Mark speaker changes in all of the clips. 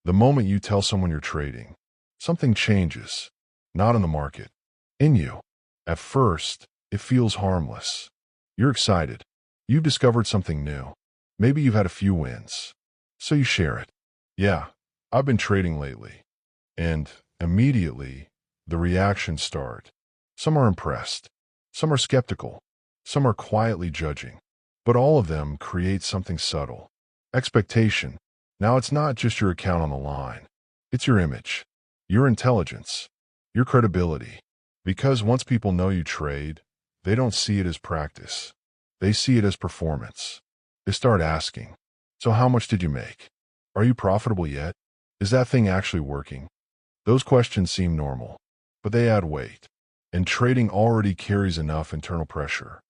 Speaker 1: The moment you tell someone you're trading, something changes. Not in the market, in you. At first, it feels harmless. You're excited. You've discovered something new. Maybe you've had a few wins. So you share it. Yeah, I've been trading lately. And immediately, the reactions start. Some are impressed. Some are skeptical. Some are quietly judging. But all of them create something subtle. Expectation. Now it's not just your account on the line. It's your image, your intelligence, your credibility. Because once people know you trade, they don't see it as practice. They see it as performance. They start asking, so how much did you make? Are you profitable yet? Is that thing actually working? Those questions seem normal, but they add weight. And trading already carries enough internal pressure.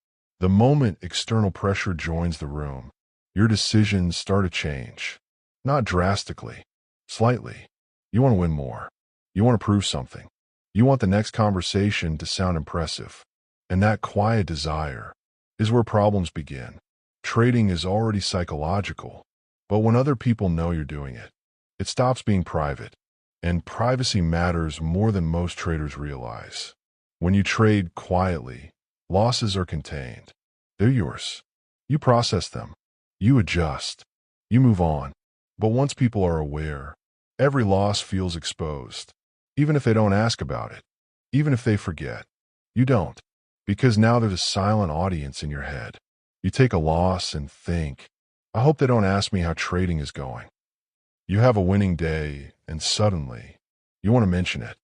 Speaker 1: The moment external pressure joins the room, your decisions start to change. Not drastically, slightly. You want to win more. You want to prove something. You want the next conversation to sound impressive. And that quiet desire is where problems begin. Trading is already psychological, but when other people know you're doing it, it stops being private. And privacy matters more than most traders realize. When you trade quietly, losses are contained. They're yours. You process them. You adjust. You move on. But once people are aware, every loss feels exposed. Even if they don't ask about it. Even if they forget. You don't. Because now there's a silent audience in your head. You take a loss and think, I hope they don't ask me how trading is going. You have a winning day, and suddenly, you want to mention it.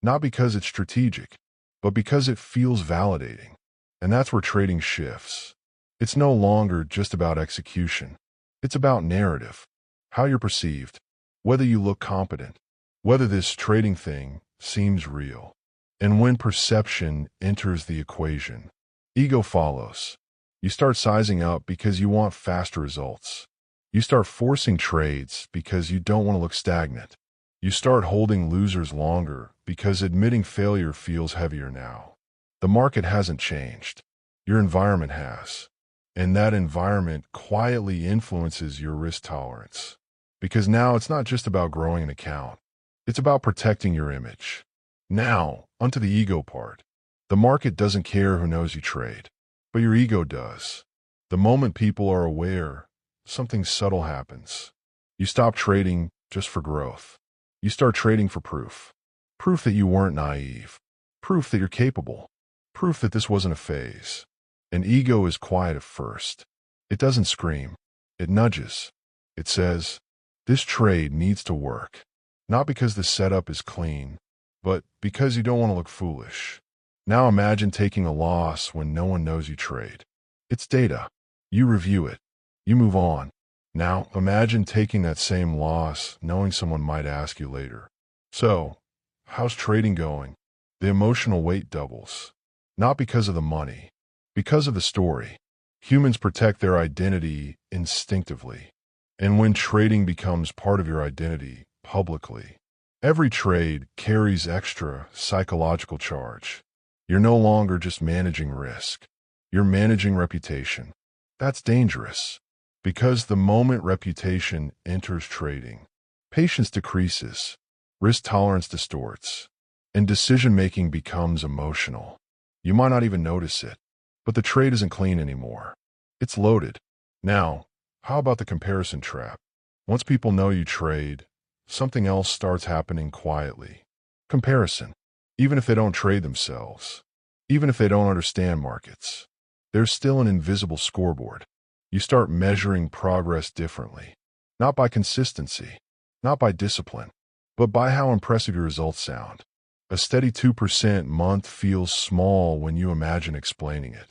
Speaker 1: Not because it's strategic, but because it feels validating. And that's where trading shifts. It's no longer just about execution. It's about narrative. How you're perceived. Whether you look competent. Whether this trading thing seems real. And when perception enters the equation, ego follows. You start sizing up because you want faster results. You start forcing trades because you don't want to look stagnant. You start holding losers longer because admitting failure feels heavier now. The market hasn't changed. Your environment has. And that environment quietly influences your risk tolerance. Because now it's not just about growing an account. It's about protecting your image. Now, onto the ego part. The market doesn't care who knows you trade, but your ego does. The moment people are aware, something subtle happens. You stop trading just for growth. You start trading for proof. Proof that you weren't naive. Proof that you're capable. Proof that this wasn't a phase. And ego is quiet at first. It doesn't scream. It nudges. It says, this trade needs to work. Not because the setup is clean, but because you don't want to look foolish. Now imagine taking a loss when no one knows you trade. It's data. You review it. You move on. Now imagine taking that same loss knowing someone might ask you later. So, how's trading going? The emotional weight doubles. Not because of the money, because of the story. Humans protect their identity instinctively. And when trading becomes part of your identity publicly, every trade carries extra psychological charge. You're no longer just managing risk. You're managing reputation. That's dangerous. Because the moment reputation enters trading, patience decreases, risk tolerance distorts, and decision-making becomes emotional. You might not even notice it, but the trade isn't clean anymore. It's loaded. Now, how about the comparison trap? Once people know you trade, something else starts happening quietly. Comparison. Even if they don't trade themselves, even if they don't understand markets, there's still an invisible scoreboard. You start measuring progress differently. Not by consistency, not by discipline, but by how impressive your results sound. A steady 2% month feels small when you imagine explaining it.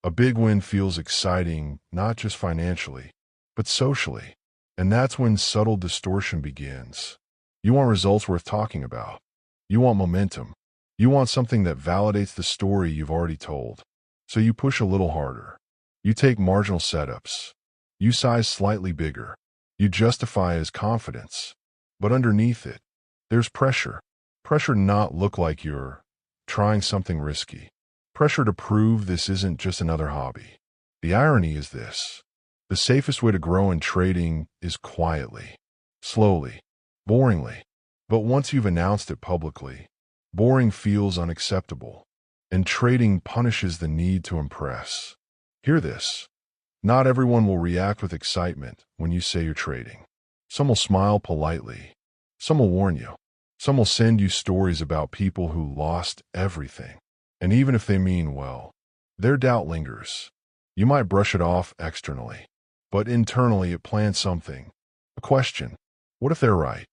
Speaker 1: A big win feels exciting, not just financially, but socially. And that's when subtle distortion begins. You want results worth talking about. You want momentum. You want something that validates the story you've already told. So you push a little harder. You take marginal setups. You size slightly bigger. You justify it as confidence. But underneath it, there's pressure. Pressure to not look like you're trying something risky. Pressure to prove this isn't just another hobby. The irony is this. The safest way to grow in trading is quietly, slowly. boringly. But once you've announced it publicly, boring feels unacceptable, and trading punishes the need to impress. Hear this. Not everyone will react with excitement when you say you're trading. Some will smile politely. Some will warn you. Some will send you stories about people who lost everything. And even if they mean well, their doubt lingers. You might brush it off externally, but internally it plants something. A question. What if they're right?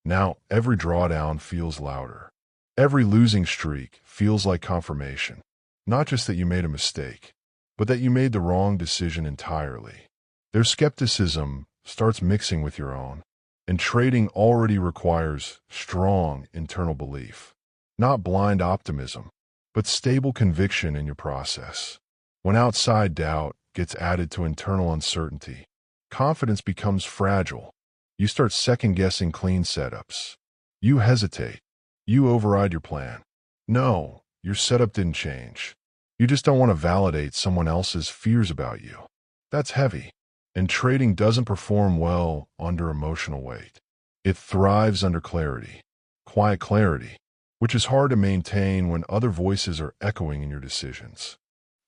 Speaker 1: Now, every drawdown feels louder. Every losing streak feels like confirmation. Not just that you made a mistake, but that you made the wrong decision entirely. Their skepticism starts mixing with your own, and trading already requires strong internal belief. Not blind optimism, but stable conviction in your process. When outside doubt gets added to internal uncertainty, confidence becomes fragile. You start second-guessing clean setups. You hesitate. You override your plan. No, your setup didn't change. You just don't want to validate someone else's fears about you. That's heavy. And trading doesn't perform well under emotional weight. It thrives under clarity, quiet clarity, which is hard to maintain when other voices are echoing in your decisions.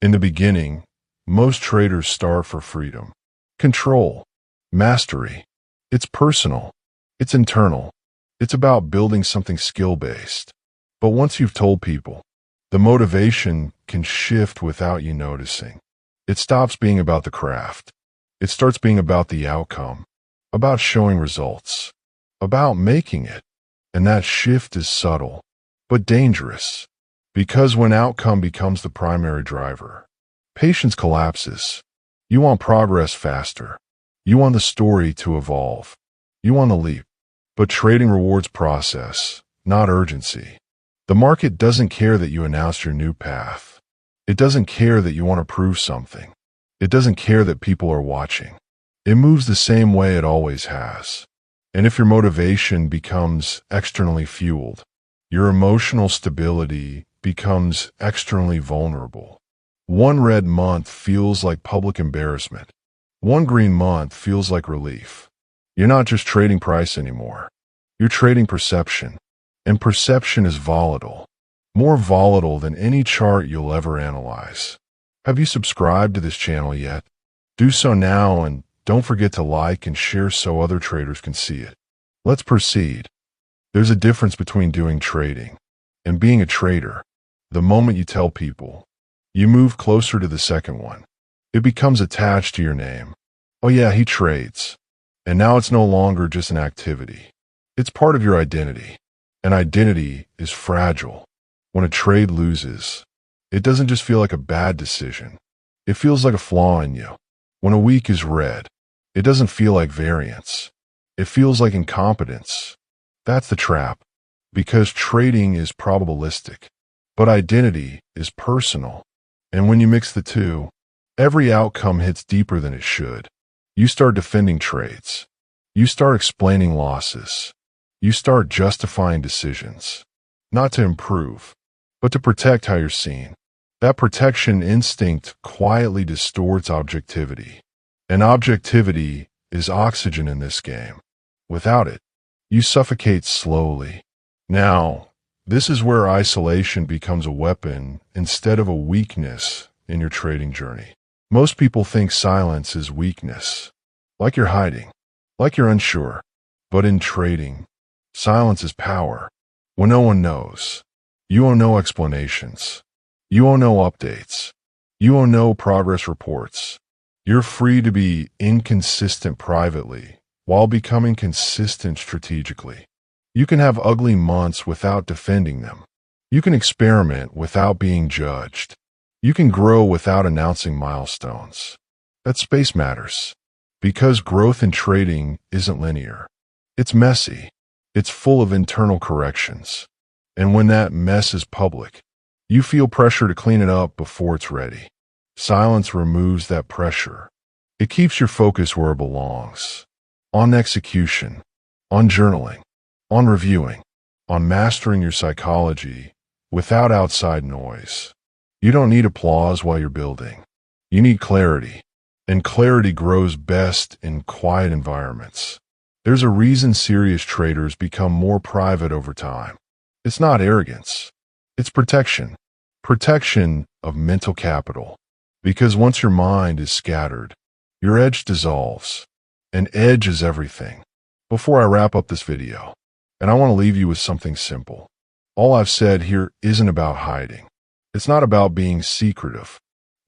Speaker 1: In the beginning, most traders start for freedom, control, mastery. It's personal. It's internal. It's about building something skill-based. But once you've told people, the motivation can shift without you noticing. It stops being about the craft. It starts being about the outcome, about showing results, about making it. And that shift is subtle, but dangerous. Because when outcome becomes the primary driver, patience collapses. You want progress faster. You want the story to evolve. You want to leap. But trading rewards process, not urgency. The market doesn't care that you announced your new path. It doesn't care that you want to prove something. It doesn't care that people are watching. It moves the same way it always has. And if your motivation becomes externally fueled, your emotional stability becomes externally vulnerable. One red month feels like public embarrassment. One green month feels like relief. You're not just trading price anymore. You're trading perception. And perception is volatile. More volatile than any chart you'll ever analyze. Have you subscribed to this channel yet? Do so now, and don't forget to like and share so other traders can see it. Let's proceed. There's a difference between doing trading and being a trader. The moment you tell people, you move closer to the second one. It becomes attached to your name. Oh yeah, he trades. And now it's no longer just an activity. It's part of your identity. And identity is fragile. When a trade loses, it doesn't just feel like a bad decision. It feels like a flaw in you. When a week is red, it doesn't feel like variance. It feels like incompetence. That's the trap. Because trading is probabilistic, but identity is personal. And when you mix the two, every outcome hits deeper than it should. You start defending trades. You start explaining losses. You start justifying decisions. Not to improve, but to protect how you're seen. That protection instinct quietly distorts objectivity. And objectivity is oxygen in this game. Without it, you suffocate slowly. Now, this is where isolation becomes a weapon instead of a weakness in your trading journey. Most people think silence is weakness, like you're hiding, like you're unsure. But in trading, silence is power. When no one knows, you owe no explanations. You owe no updates. You owe no progress reports. You're free to be inconsistent privately while becoming consistent strategically. You can have ugly months without defending them. You can experiment without being judged. You can grow without announcing milestones. That space matters, because growth in trading isn't linear. It's messy. It's full of internal corrections. And when that mess is public, you feel pressure to clean it up before it's ready. Silence removes that pressure. It keeps your focus where it belongs. On execution, on journaling, on reviewing, on mastering your psychology without outside noise. You don't need applause while you're building. You need clarity, and clarity grows best in quiet environments. There's a reason serious traders become more private over time. It's not arrogance. It's protection. Protection of mental capital. Because once your mind is scattered, your edge dissolves. And edge is everything. Before I wrap up this video, and I want to leave you with something simple. All I've said here isn't about hiding. It's not about being secretive.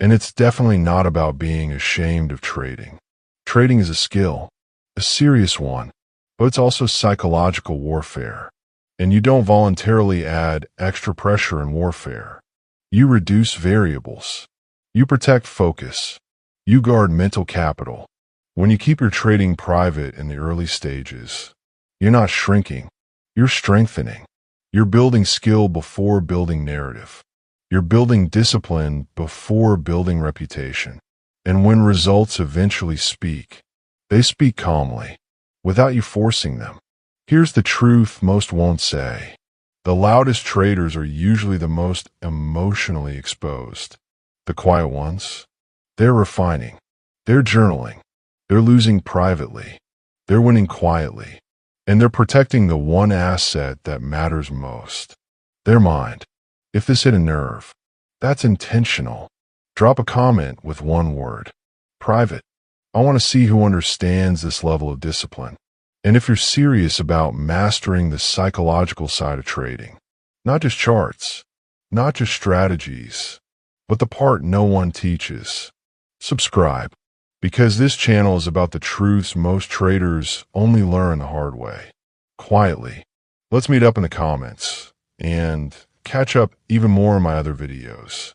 Speaker 1: And it's definitely not about being ashamed of trading. Trading is a skill, a serious one, but it's also psychological warfare. And you don't voluntarily add extra pressure in warfare. You reduce variables. You protect focus. You guard mental capital. When you keep your trading private in the early stages, you're not shrinking. You're strengthening. You're building skill before building narrative. You're building discipline before building reputation. And when results eventually speak, they speak calmly, without you forcing them. Here's the truth most won't say. The loudest traders are usually the most emotionally exposed. The quiet ones, they're refining. They're journaling. They're losing privately. They're winning quietly. And they're protecting the one asset that matters most. Their mind. If this hit a nerve, that's intentional. Drop a comment with one word. Private. I want to see who understands this level of discipline. And if you're serious about mastering the psychological side of trading, not just charts, not just strategies, but the part no one teaches, subscribe. Because this channel is about the truths most traders only learn the hard way. Quietly. Let's meet up in the comments and catch up even more in my other videos.